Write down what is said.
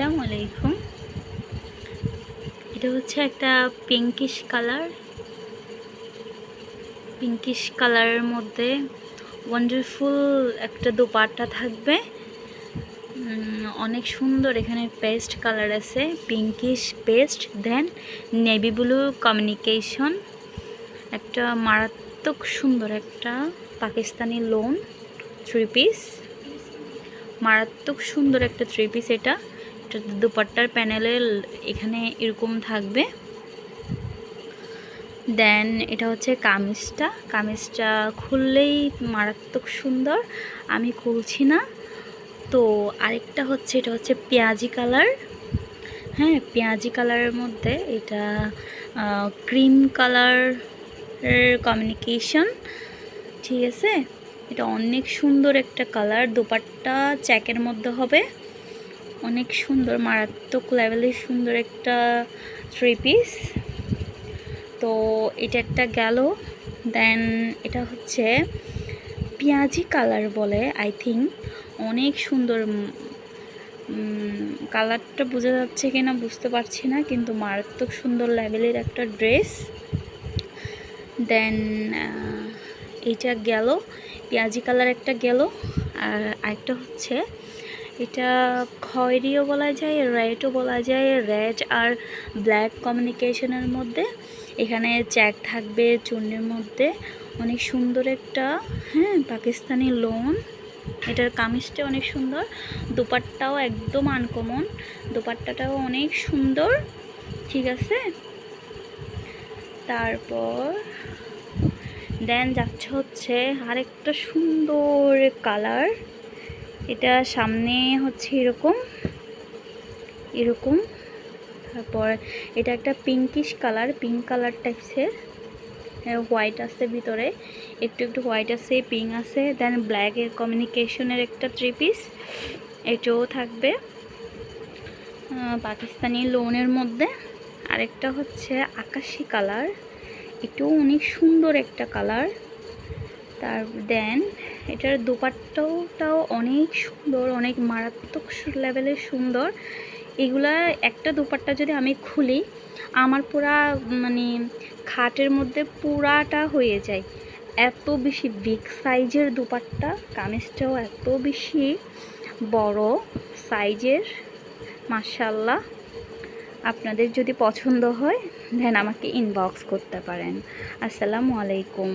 আসসালামু আলাইকুম। এটা হচ্ছে একটা পিঙ্কিশ কালারের মধ্যে ওয়ান্ডারফুল একটা দোপাট্টা থাকবে। অনেক সুন্দর। এখানে পেস্ট কালার আছে, পিঙ্কিশ পেস্ট, দেন নেভি ব্লু কমিউনিকেশন। একটা মারাত্মক সুন্দর একটা পাকিস্তানি লোন থ্রি পিস, মারাত্মক সুন্দর একটা থ্রি পিস। এটা দুপাট্টার প্যানেলে এখানে এরকম থাকবে। দেন এটা হচ্ছে কামিজটা খুললেই মারাত্মক সুন্দর, আমি খুলছি না। তো আরেকটা হচ্ছে, এটা হচ্ছে পেঁয়াজি কালার। হ্যাঁ, পেঁয়াজি কালারের মধ্যে এটা ক্রিম কালারের কমিউনিকেশন, ঠিক আছে। এটা অনেক সুন্দর একটা কালার। দোপাট্টা চেকের মধ্যে হবে, অনেক সুন্দর, মারাত্মক লেভেলের সুন্দর একটা থ্রি পিস। তো এটা একটা গেল। দেন এটা হচ্ছে পেঁয়াজি কালার বলে, আই থিঙ্ক। অনেক সুন্দর কালারটা, বোঝা যাচ্ছে কিনা বুঝতে পারছি না, কিন্তু মারাত্মক সুন্দর লেভেলের একটা ড্রেস। দেন এইটা গেল, পেঁয়াজি কালার একটা গেল। আর আরেকটা হচ্ছে, এটা খয়েরিও বলা যায়, রেডও বলা যায়। রেড আর ব্ল্যাক কমিউনিকেশনের মধ্যে এখানে চেক থাকবে চুন্নির মধ্যে, অনেক সুন্দর একটা, হ্যাঁ, পাকিস্তানি লোন। এটার কামিজটা অনেক সুন্দর, দোপাট্টাও একদম আনকমন, দোপাট্টাটাও অনেক সুন্দর, ঠিক আছে। তারপর দেন যাচ্ছে হচ্ছে আরেকটা সুন্দর কালার। এটা সামনে হচ্ছে এরকম। তারপর এটা একটা পিঙ্কিশ কালার, পিঙ্ক কালার টাইপসের, হোয়াইট আছে ভিতরে, একটু হোয়াইট আছে, পিঙ্ক আছে। দেন ব্ল্যাকের কমিউনিকেশনের একটা থ্রি পিস, এটাও থাকবে পাকিস্তানি লোনের মধ্যে। আরেকটা হচ্ছে আকাশি কালার, এটাও অনেক সুন্দর একটা কালার। দেন এটার দোপাট্টাটাও অনেক সুন্দর, অনেক মারাত্মক লেভেলের সুন্দর। এগুলা একটা দোপাট্টা যদি আমি খুলি, আমার পুরা মানে খাটের মধ্যে পুরাটা হয়ে যায়, এত বেশি বিগ সাইজের দোপাট্টা। কামিজটাও এত বেশি বড় সাইজের, মাশাআল্লাহ। আপনাদের যদি পছন্দ হয় দেন আমাকে ইনবক্স করতে পারেন। আসসালামু আলাইকুম।